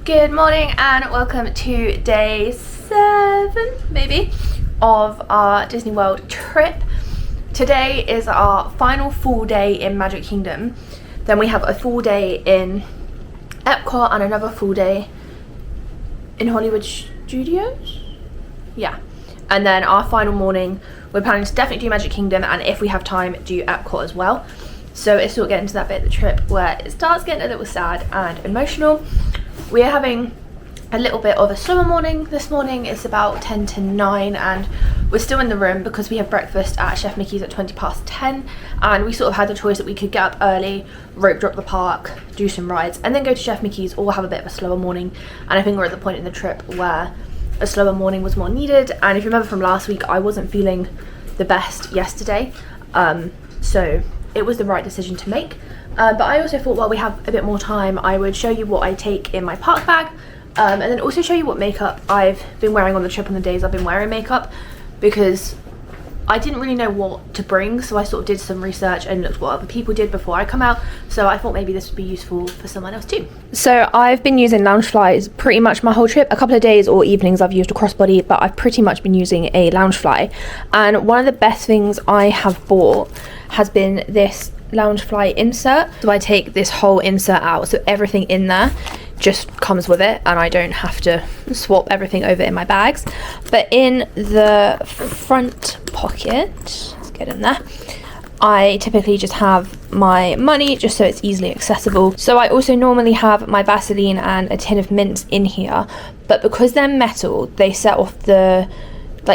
Good morning and welcome to day 7, maybe, of our Disney World trip. Today is our final full day in Magic Kingdom. Then we have a full day in Epcot and another full day in Hollywood Studios? Yeah. And then our final morning, we're planning to definitely do Magic Kingdom, and if we have time, do Epcot as well. So it's sort of getting to that bit of the trip where it starts getting a little sad and emotional. We are having a little bit of a slower morning this morning. It's about 10 to 9 and we're still in the room because we have breakfast at Chef Mickey's at 20 past 10, and we sort of had the choice that we could get up early, rope drop the park, do some rides, and then go to Chef Mickey's, or have a bit of a slower morning. And I think we're at the point in the trip where a slower morning was more needed. And if you remember from last week, I wasn't feeling the best yesterday, so it was the right decision to make. But I also thought while we have a bit more time, I would show you what I take in my park bag, and then also show you what makeup I've been wearing on the trip on the days I've been wearing makeup, because I didn't really know what to bring, so I sort of did some research and looked what other people did before I come out, so I thought maybe this would be useful for someone else too. So I've been using Loungeflies pretty much my whole trip. A couple of days or evenings I've used a crossbody, but I've pretty much been using a Loungefly, and one of the best things I have bought has been this Loungefly insert. So I take this whole insert out, so everything in there just comes with it and I don't have to swap everything over in my bags. But in the front pocket, let's get in there, I typically just have my money just so it's easily accessible. So I also normally have my Vaseline and a tin of mints in here, but because they're metal, they set off the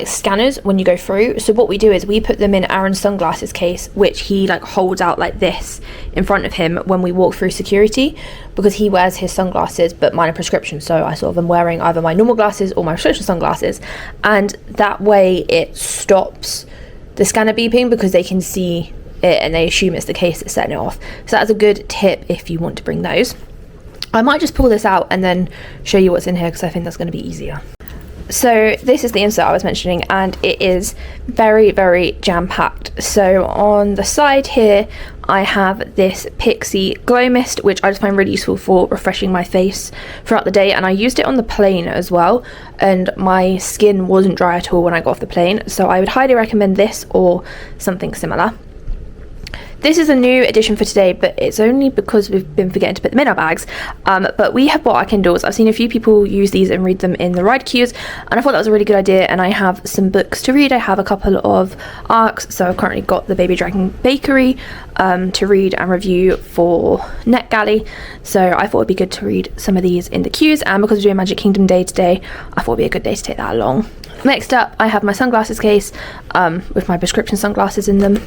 scanners when you go through. So what we do is we put them in Aaron's sunglasses case, which he holds out like this in front of him when we walk through security, because he wears his sunglasses but mine are prescription, so I sort of am wearing either my normal glasses or my prescription sunglasses, and that way it stops the scanner beeping because they can see it and they assume it's the case that's setting it off. So that's a good tip if you want to bring those. I might just pull this out and then show you what's in here because I think that's going to be easier. So this is the insert I was mentioning, and it is very, very jam-packed. So on the side here, I have this Pixie Glow Mist, which I just find really useful for refreshing my face throughout the day, and I used it on the plane as well, and my skin wasn't dry at all when I got off the plane, so I would highly recommend this or something similar. This is a new addition for today, but it's only because we've been forgetting to put them in our bags. But we have bought our Kindles. I've seen a few people use these and read them in the ride queues, and I thought that was a really good idea, and I have some books to read. I have a couple of ARCs, so I've currently got the Baby Dragon Bakery to read and review for NetGalley, so I thought it'd be good to read some of these in the queues, and because we're doing Magic Kingdom Day today, I thought it'd be a good day to take that along. Next up, I have my sunglasses case with my prescription sunglasses in them.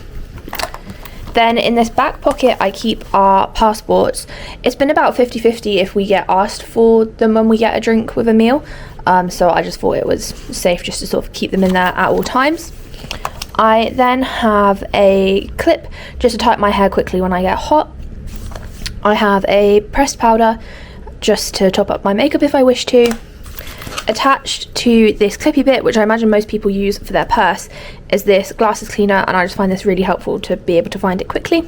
Then in this back pocket I keep our passports. It's been about 50-50 if we get asked for them when we get a drink with a meal, so I just thought it was safe just to sort of keep them in there at all times. I then have a clip just to tie up my hair quickly when I get hot. I have a pressed powder just to top up my makeup if I wish to. Attached to this clippy bit, which I imagine most people use for their purse, is this glasses cleaner, and I just find this really helpful to be able to find it quickly.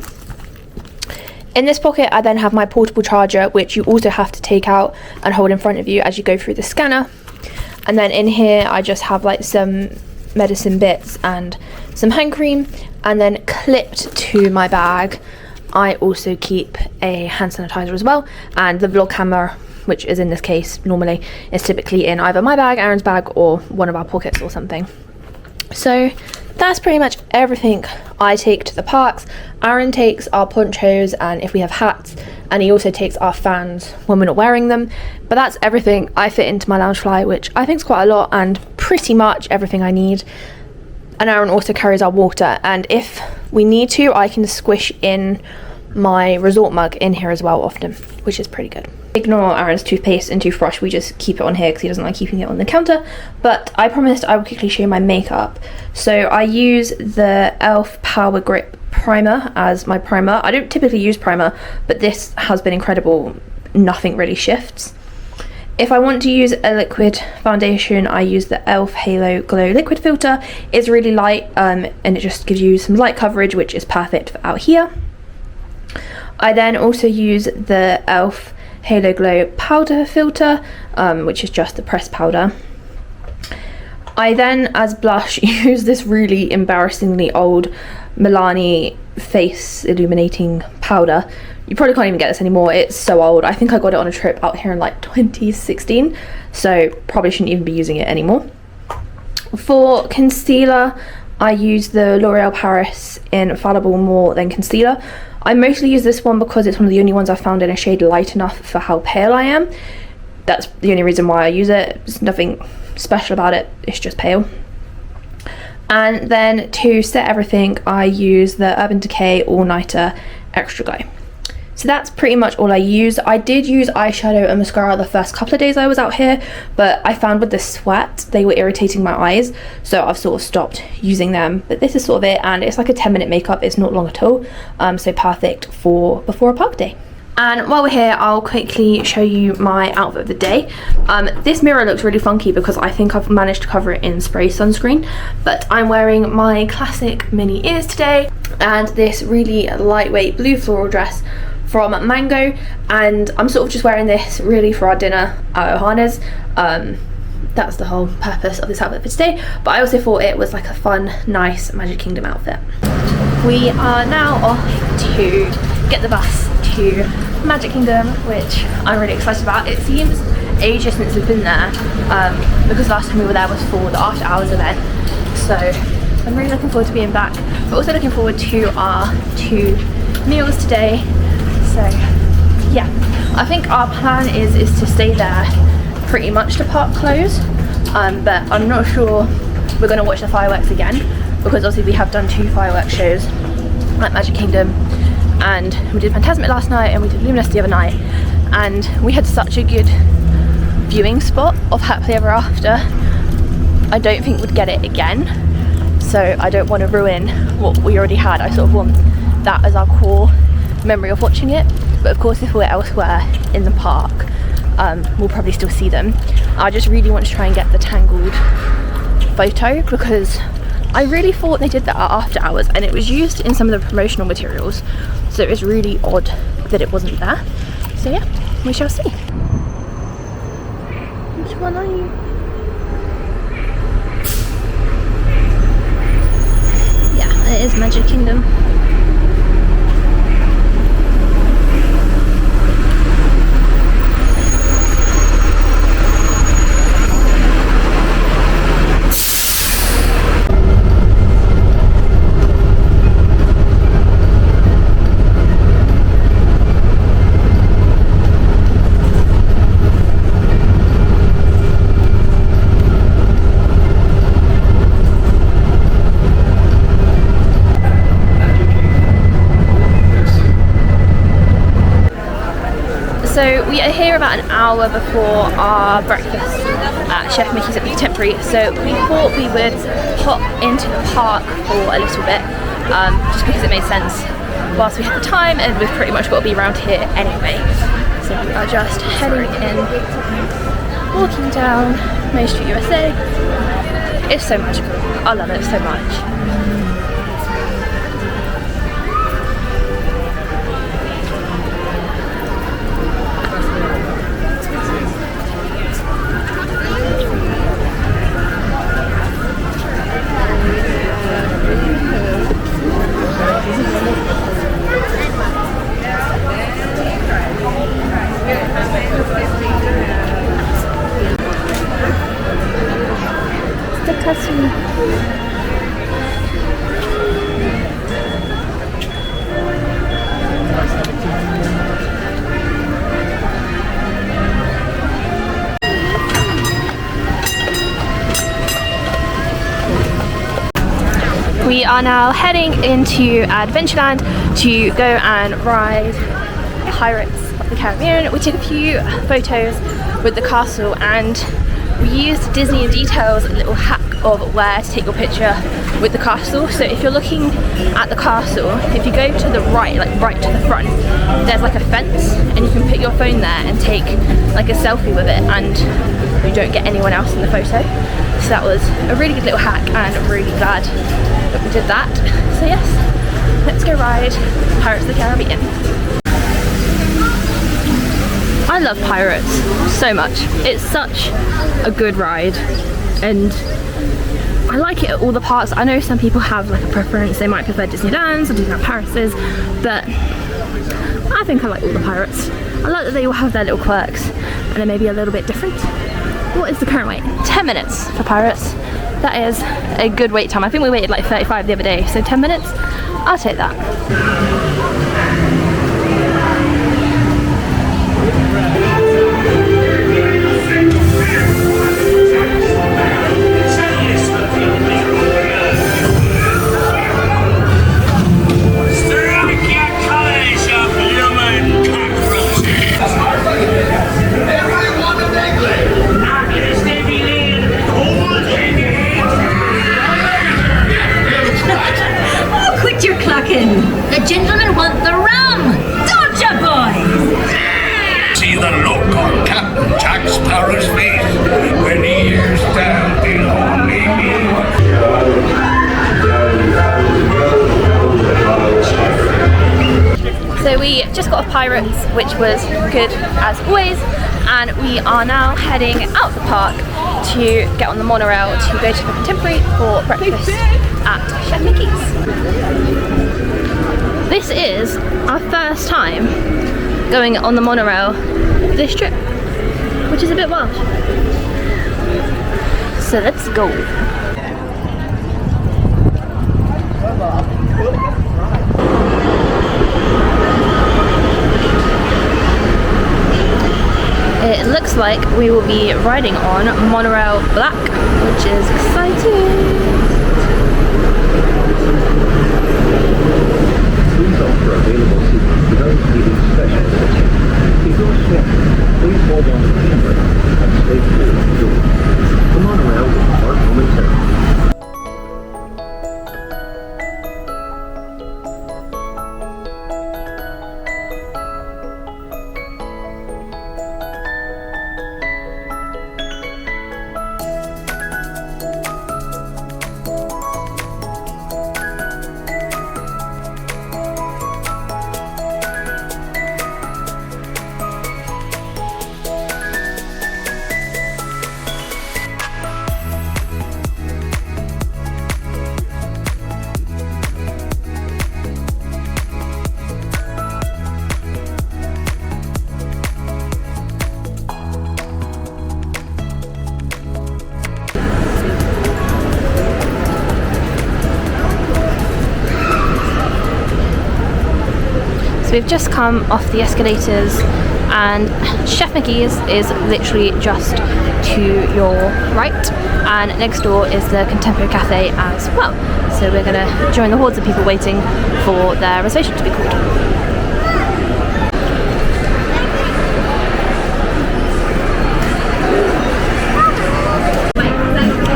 In this pocket I then have my portable charger, which you also have to take out and hold in front of you as you go through the scanner. And then in here I just have some medicine bits and some hand cream, and then clipped to my bag I also keep a hand sanitizer as well, and the vlog camera, which is in this case normally, is typically in either my bag, Aaron's bag, or one of our pockets or something. So that's pretty much everything I take to the parks. Aaron takes our ponchos and if we have hats, and he also takes our fans when we're not wearing them. But that's everything I fit into my Loungefly, which I think is quite a lot and pretty much everything I need. And Aaron also carries our water, and if we need to, I can squish in my resort mug in here as well often, which is pretty good. Ignore Aaron's toothpaste and toothbrush, we just keep it on here because he doesn't like keeping it on the counter. But I promised I would quickly show you my makeup. So I use the e.l.f. Power Grip Primer as my primer. I don't typically use primer, but this has been incredible. Nothing really shifts. If I want to use a liquid foundation, I use the e.l.f. Halo Glow Liquid Filter. It's really light and it just gives you some light coverage, which is perfect for out here. I then also use the e.l.f. Halo Glow powder filter, which is just the pressed powder. I then, as blush, use this really embarrassingly old Milani face illuminating powder. You probably can't even get this anymore, it's so old. I think I got it on a trip out here in like 2016, so probably shouldn't even be using it anymore. For concealer, I use the L'Oreal Paris Infallible More Than Concealer. I mostly use this one because it's one of the only ones I found in a shade light enough for how pale I am. That's the only reason why I use it. There's nothing special about it, it's just pale. And then to set everything, I use the Urban Decay All Nighter Extra Glow. So that's pretty much all I use. I did use eyeshadow and mascara the first couple of days I was out here, but I found with the sweat they were irritating my eyes, so I've sort of stopped using them. But this is sort of it, and it's like a 10-minute makeup, it's not long at all, so perfect for before a park day. And while we're here, I'll quickly show you my outfit of the day. This mirror looks really funky because I think I've managed to cover it in spray sunscreen, but I'm wearing my classic mini ears today and this really lightweight blue floral dress from Mango, and I'm sort of just wearing this really for our dinner at Ohana's. That's the whole purpose of this outfit for today, but I also thought it was like a fun, nice Magic Kingdom outfit. We are now off to get the bus to Magic Kingdom, which I'm really excited about. It seems ages since we've been there, because last time we were there was for the after hours event, so I'm really looking forward to being back, but also looking forward to our 2 meals today. So yeah, I think our plan is to stay there pretty much to park close, but I'm not sure we're going to watch the fireworks again, because obviously we have done 2 fireworks shows at Magic Kingdom, and we did Fantasmic last night and we did Luminous the other night, and we had such a good viewing spot of Happily Ever After. I don't think we'd get it again, so I don't want to ruin what we already had. I sort of want that as our core memory of watching it, but of course if we're elsewhere in the park, we'll probably still see them. I just really want to try and get the Tangled photo, because I really thought they did that at after hours and it was used in some of the promotional materials, so it was really odd that it wasn't there. So yeah, we shall see. Which one are you? Yeah, it is Magic Kingdom. So we are here about an hour before our breakfast at Chef Mickey's at the Contemporary, so we thought we would hop into the park for a little bit, just because it made sense whilst we had the time, and we've pretty much got to be around here anyway. So we are just heading in, walking down Main Street USA. It's so magical, I love it so much. We are now heading into Adventureland to go and ride Pirates of the Caribbean. We took a few photos with the castle and we used Disney in Detail's little hack of where to take your picture with the castle. So if you're looking at the castle, if you go to the right, like right to the front, there's like a fence and you can put your phone there and take like a selfie with it and you don't get anyone else in the photo. So that was a really good little hack and I'm really glad that we did that. So yes, let's go ride Pirates of the Caribbean. I love Pirates so much. It's such a good ride, and I like it at all the parks. I know some people have like a preference, they might prefer Disneyland's or Disneyland Paris's, but I think I like all the Pirates. I like that they all have their little quirks and they're maybe a little bit different. What is the current wait? 10 minutes for Pirates. That is a good wait time. I think we waited like 35 the other day, so 10 minutes, I'll take that. The gentlemen want the rum! Don't ya, boys? See the look on Captain Jack Sparrow's face when he hears down the lonely So we just got off Pirates, which was good as always, and we are now heading out the park to get on the monorail to go to the Contemporary for breakfast at Chef Mickey's. This is our first time going on the monorail this trip, which is a bit wild. So let's go. It looks like we will be riding on Monorail Black, which is exciting. Please offer available seating to those needing special attention. If you're sick, please hold on to the camera and stay clear of the door. The monorail will depart momentarily. We've just come off the escalators and Chef Mickey's is literally just to your right, and next door is the Contemporary Cafe as well. So we're going to join the hordes of people waiting for their reservation to be called.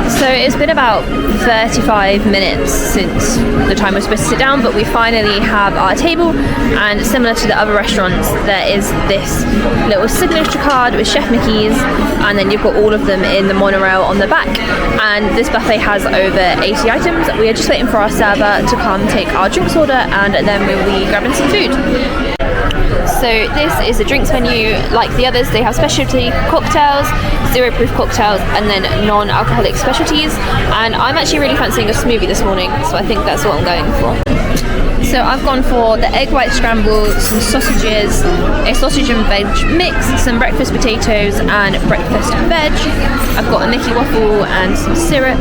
So it's been about 35 minutes since the time we're supposed to sit down, but we finally have our table, and similar to the other restaurants, there is this little signature card with Chef Mickey's, and then you've got all of them in the monorail on the back, and this buffet has over 80 items. We are just waiting for our server to come take our drinks order, and then we'll be grabbing some food. So this is the drinks menu. Like the others, they have specialty cocktails, zero proof cocktails, and then non-alcoholic specialties, and I'm actually really fancying a smoothie this morning, so I think that's what I'm going for. So I've gone for the egg white scramble, some sausages, a sausage and veg mix, some breakfast potatoes and breakfast veg. I've got a Mickey waffle and some syrup,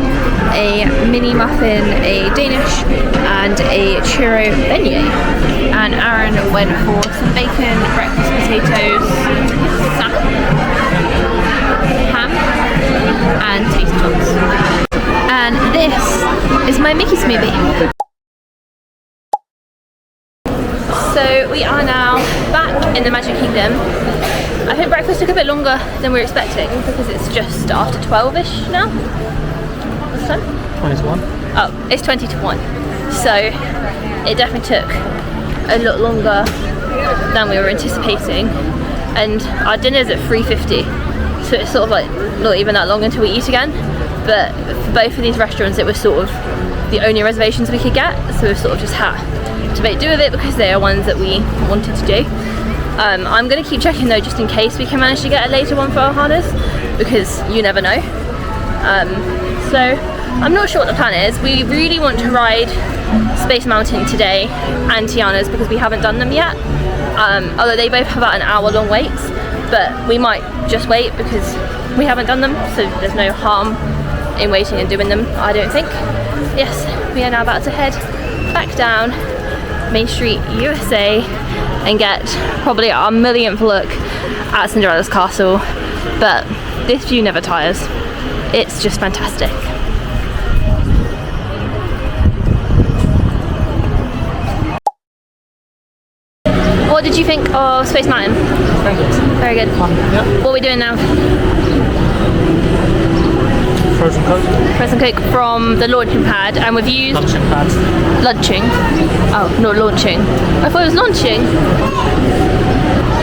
a mini muffin, a Danish, and a churro beignet. And Aaron went for some bacon, breakfast potatoes, salad, ham, and tasty tots. And this is my Mickey smoothie. So we are now back in the Magic Kingdom. I think breakfast took a bit longer than we were expecting because it's just after 12ish now. What's the time? 20 to 1. Oh, it's 20 to 1. So it definitely took a lot longer than we were anticipating, and our dinner's at 3:50, so it's sort of like not even that long until we eat again. But for both of these restaurants, it was sort of the only reservations we could get, so we've sort of just had to make do with it because they are ones that we wanted to do. I'm going to keep checking though, just in case we can manage to get a later one for Ohana's, because you never know. So I'm not sure what the plan is. We really want to ride Space Mountain today and Tiana's because we haven't done them yet. Although they both have about an hour-long waits, but we might just wait because we haven't done them, so there's no harm in waiting and doing them, I don't think. Yes, we are now about to head back down Main Street, USA, and get probably our millionth look at Cinderella's castle. But this view never tires. It's just fantastic. What did you think of Space Mountain? Very good. Very good. Fun. Yeah. What are we doing now? Frozen Coke. Frozen Coke from the launching pad, and we've used... Lunching pad. Lunching? Oh, not launching. I thought it was launching.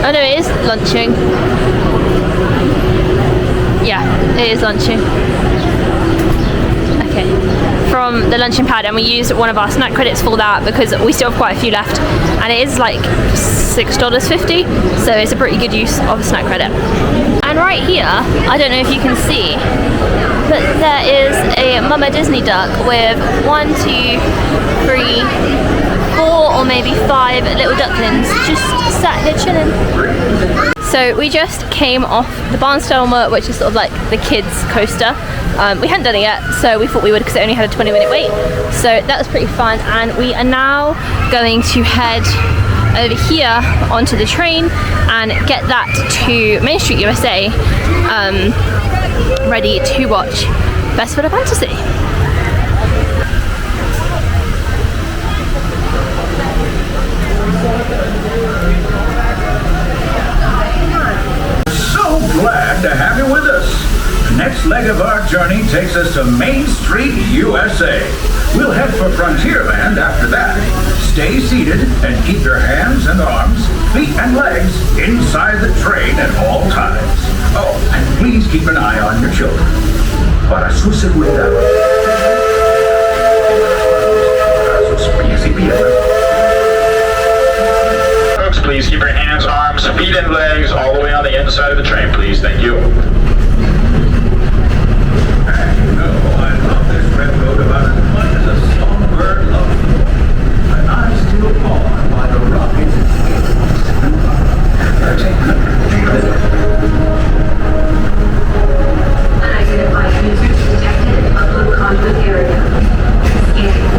Oh no, it is lunching. Yeah, it is lunching. Okay. From the luncheon pad, and we used one of our snack credits for that because we still have quite a few left, and it is like $6.50, so it's a pretty good use of a snack credit. And right here, I don't know if you can see, but there is a Mama Disney duck with 1, 2, 3, 4 or maybe 5 little ducklings just sat here chilling. So we just came off the Barnstormer, which is sort of like the kids coaster. We hadn't done it yet, so we thought we would because it only had a 20-minute wait. So that was pretty fun, and we are now going to head over here onto the train and get that to Main Street USA, ready to watch Festival of Fantasy. Glad to have you with us. The next leg of our journey takes us to Main Street, USA. We'll head for Frontierland after that. Stay seated and keep your hands and arms, feet and legs inside the train at all times. Oh, and please keep an eye on your children. Para su seguridad. Please keep your hands, arms, feet, and legs all the way on the inside of the train, please. Thank you. I love this railroad about as much as a songbird loves the moon. And I'm still awed by the rockets and Unidentified users detected in upload conduit area. Scanning.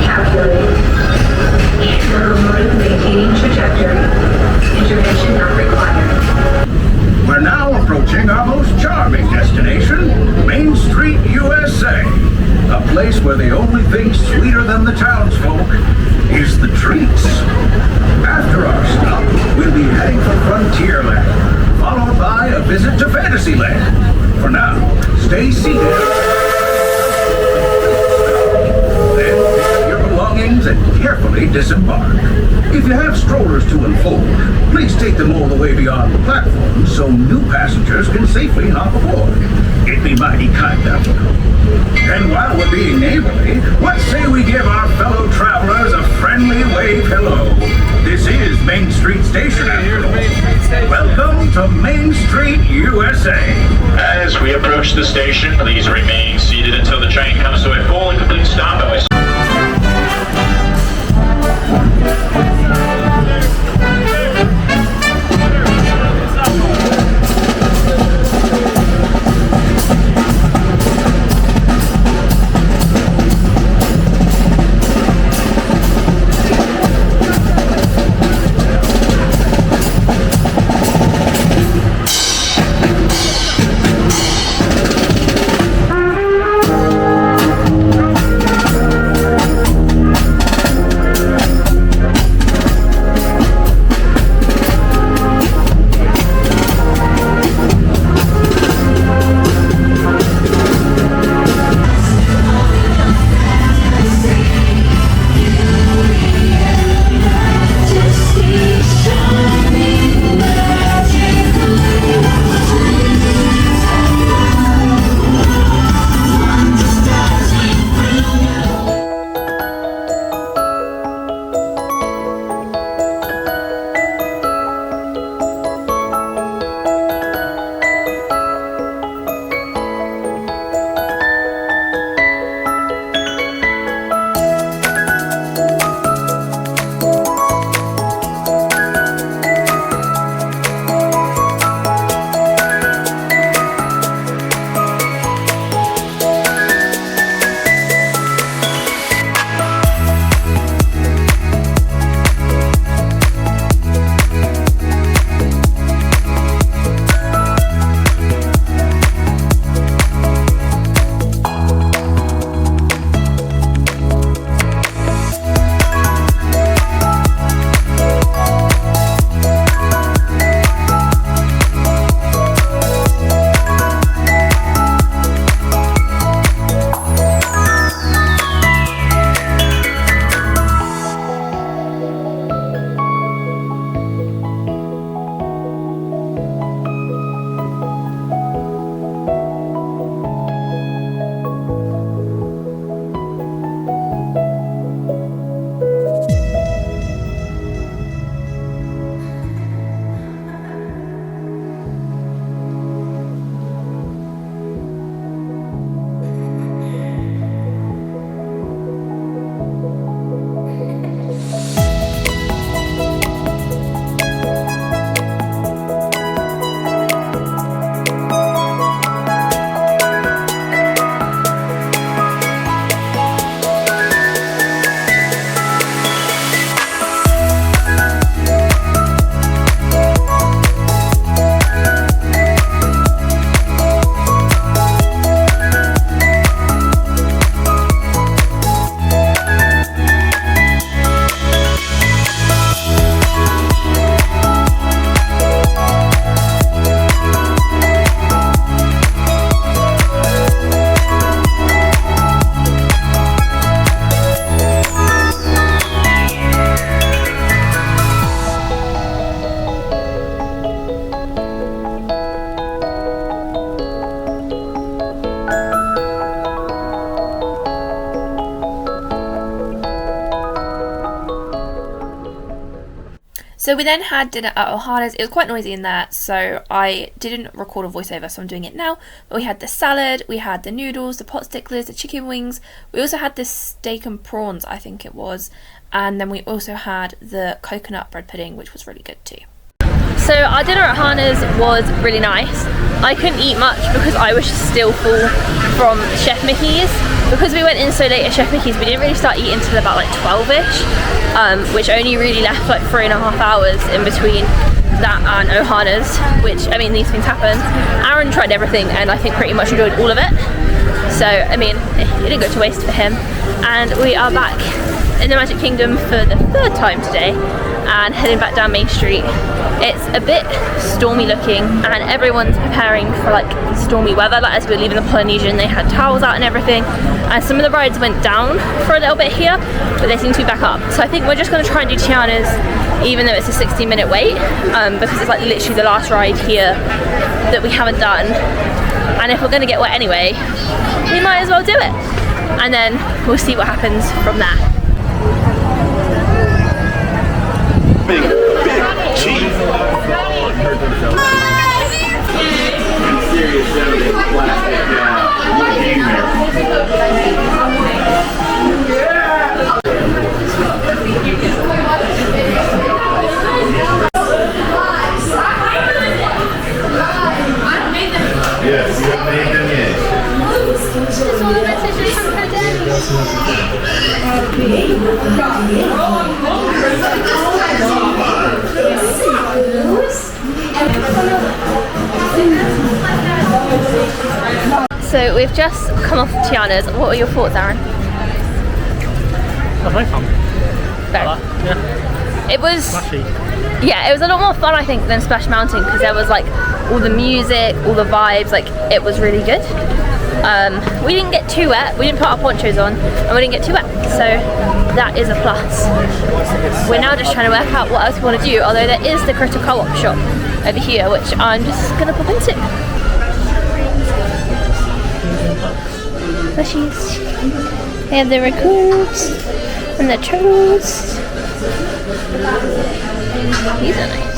Calculating. Locomotive maintaining trajectory. Intervention not required. We're now approaching our most charming destination, Main Street, USA. A place where the only thing sweeter than the townsfolk is the treats. After our stop, we'll be heading for Frontierland, followed by a visit to Fantasyland. For now, stay seated. Then pick up your belongings and carefully disembark. If you have strollers to unfold, please take them all the way beyond the platform so new passengers can safely hop aboard. It'd be mighty kind of you. And while we're being neighborly, let's say we give our fellow travelers a friendly wave hello. This is Main Street Station after all. Welcome to Main Street, USA. As we approach the station, please remain seated until the train comes to a full and complete stop. So we then had dinner at Ohana's. It was quite noisy in there, so I didn't record a voiceover, so I'm doing it now. But we had the salad, we had the noodles, the pot sticklers, the chicken wings. We also had this steak and prawns, I think it was. And then we also had the coconut bread pudding, which was really good too. So our dinner at Ohana's was really nice. I couldn't eat much because I was still full from Chef Mickey's. Because we went in so late at Chef Mickey's, we didn't really start eating until about like 12ish, which only really left like 3.5 hours in between that and Ohana's, which, I mean, these things happen. Aaron tried everything and I think pretty much enjoyed all of it. So, I mean, it didn't go to waste for him. And we are back in the Magic Kingdom for the 3rd time today and heading back down Main Street. It's a bit stormy looking and everyone's preparing for like stormy weather. Like as we were leaving the Polynesian, they had towels out and everything. And some of the rides went down for a little bit here, but they seem to be back up. So I think we're just going to try and do Tiana's, even though it's a 16-minute wait, because it's like literally the last ride here that we haven't done. And if we're going to get wet anyway, we might as well do it. And then we'll see what happens from there. Big cheese. Serious gentlemen, plastic Yes, you have made them yet. So we've just come off Tiana's. What are your thoughts, Aaron? That's very fun. Very. Yeah. It was, Flashy. yeah, it was a lot more fun I think than Splash Mountain because there was like all the music, all the vibes, like it was really good. We didn't get too wet, we didn't put our ponchos on and we didn't get too wet, so that is a plus. We're now just trying to work out what else we want to do, although there is the Crystal Co-op shop over here which I'm just going to pop into. Plushies. They have the raccoons and the turtles. These are nice.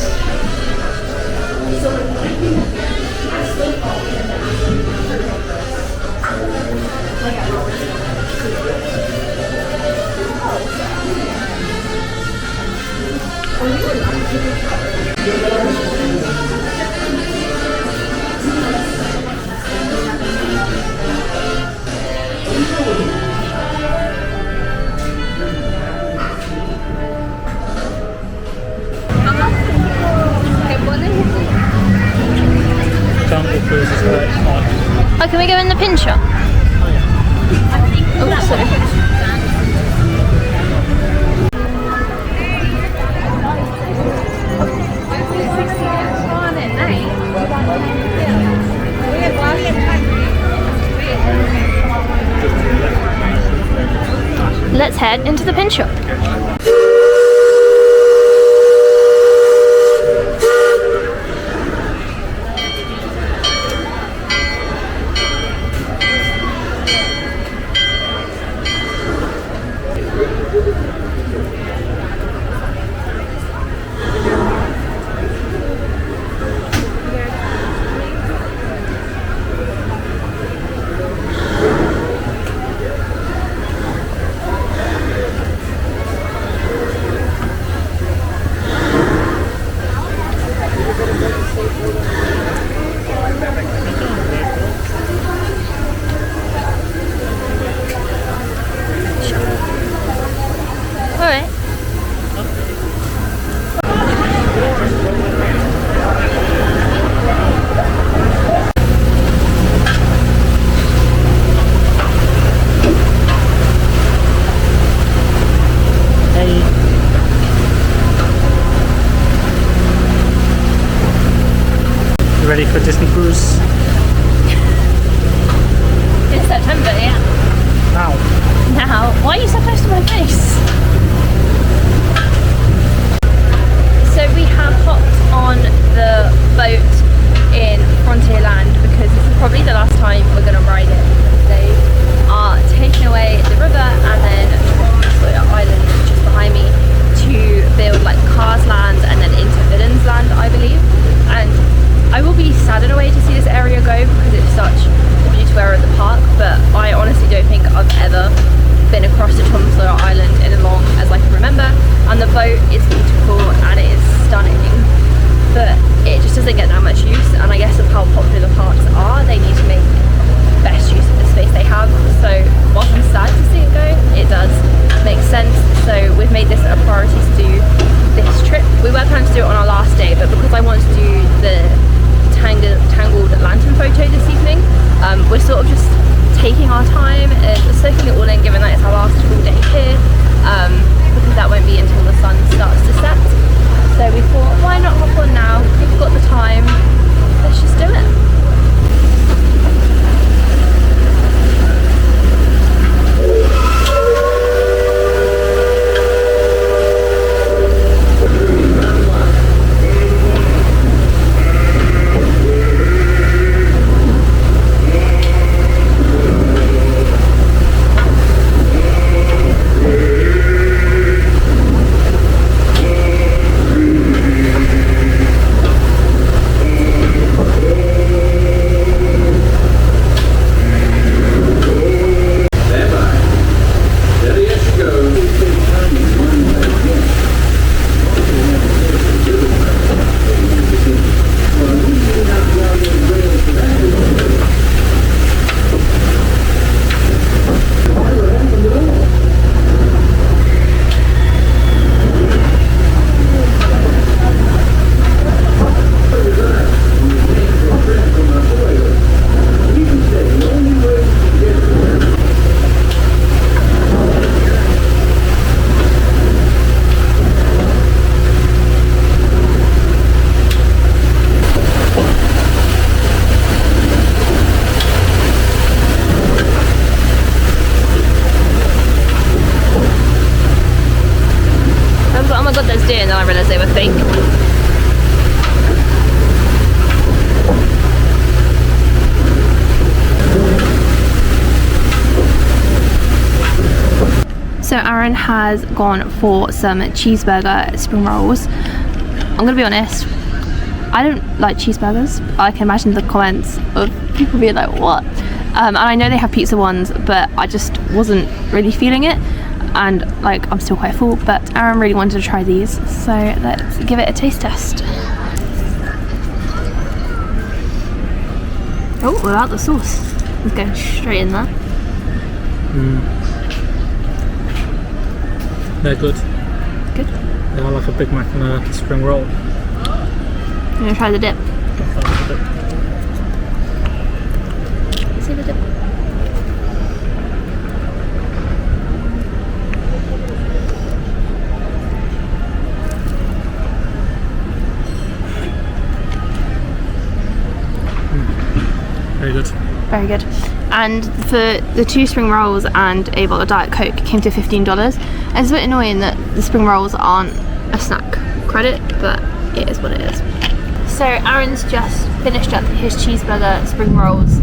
Jungle Cruise is great fun. Oh, can we go in the pin shop? Oh, sorry. Let's head into the pin shop. Ready for Disney Cruise? In September, yeah. Now. Now, why are you so close to my face? So we have hopped on the boat in Frontierland because this is probably the last time we're going to ride it. They are taking away the river and then Tom Sawyer Island just behind me to build like Cars Land and land, I believe. And I will be sad in a way to see this area go because it's such a beautiful area of the park, but I honestly don't think I've ever been across the Tromsø Island in as long as I can remember, and the boat is beautiful and it is stunning, but it just doesn't get that much use, and I guess of how popular the parks are, they need to make best use of the space they have. So whilst I'm sad to see it go, it does make sense. So we've made this a priority to do this trip. We were planning to do it on our last day, but because I wanted to do the tangled lantern photo this evening, we're sort of just taking our time and soaking it all in, given that it's our last full day here, because that won't be until the sun starts to set. So we thought, why not hop on now? We've got the time, let's just do it. And then I realised they were fake. So Aaron has gone for some cheeseburger spring rolls. I'm gonna be honest, I don't like cheeseburgers. I can imagine the comments of people being like, what? And I know they have pizza ones, but I just wasn't really feeling it. And like, I'm still quite full, but Aaron really wanted to try these, so let's give it a taste test. Oh, without the sauce. It's going straight in there. They're good. Good. They are like a Big Mac and a spring roll. I'm gonna try the dip. Let's see the dip. Very good. Very good. And for the 2 spring rolls and a bottle of Diet Coke, it came to $15. And it's a bit annoying that the spring rolls aren't a snack credit, but it is what it is. So Aaron's just finished up his cheeseburger spring rolls.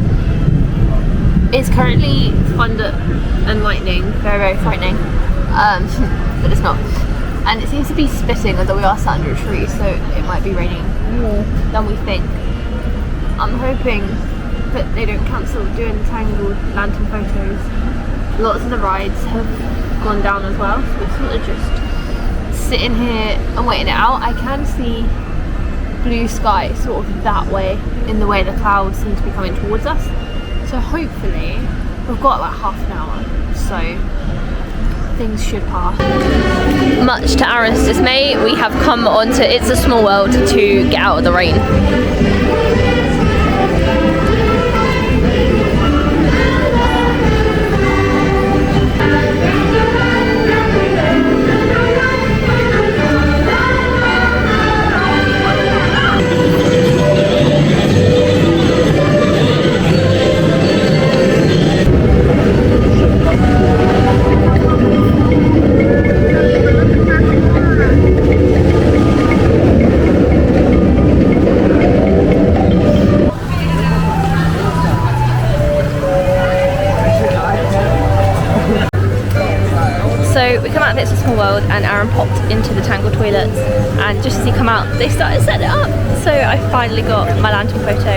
It's currently thunder and lightning, very, very frightening, but it's not. And it seems to be spitting, although we are sat under a tree, so it might be raining more than we think. I'm hoping that they don't cancel doing the tangled lantern photos. Lots of the rides have gone down as well, so we're sort of just sitting here and waiting it out. I can see blue sky sort of that way, in the way the clouds seem to be coming towards us. So hopefully, we've got like half an hour, so things should pass. Much to Aaron's dismay, we have come onto It's a Small World to get out of the rain. and popped into the Tangle toilets, and just as he come out they started setting it up. So I finally got my lantern photo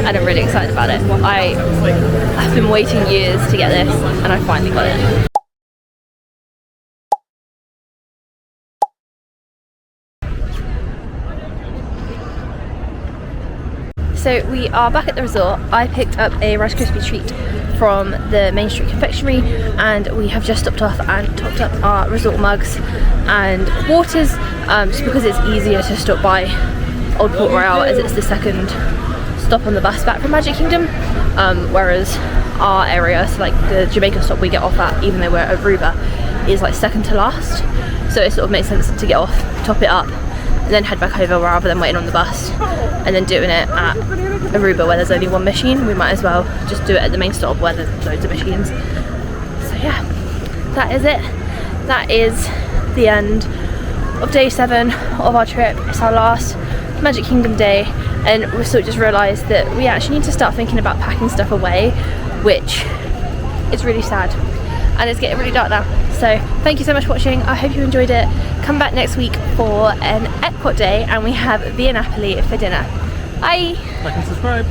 and I'm really excited about it. I've been waiting years to get this and I finally got it. So we are back at the resort. I picked up a Rice Krispie treat from the Main Street Confectionery, and we have just stopped off and topped up our resort mugs and waters, just because it's easier to stop by Old Port Royal as it's the second stop on the bus back from Magic Kingdom, whereas our area, so like the Jamaica stop we get off at, even though we're at Aruba, is like second to last. So it sort of makes sense to get off, top it up, and then head back over rather than waiting on the bus and then doing it at Aruba where there's only one machine. We might as well just do it at the main stop where there's loads of machines. So yeah, that is it. That is the end of day 7 of our trip. It's our last Magic Kingdom day, and we sort of just realised that we actually need to start thinking about packing stuff away, which is really sad. And it's getting really dark now. So thank you so much for watching. I hope you enjoyed it. Come back next week for an Epcot day and we have Via Napoli for dinner. Bye! Like and subscribe.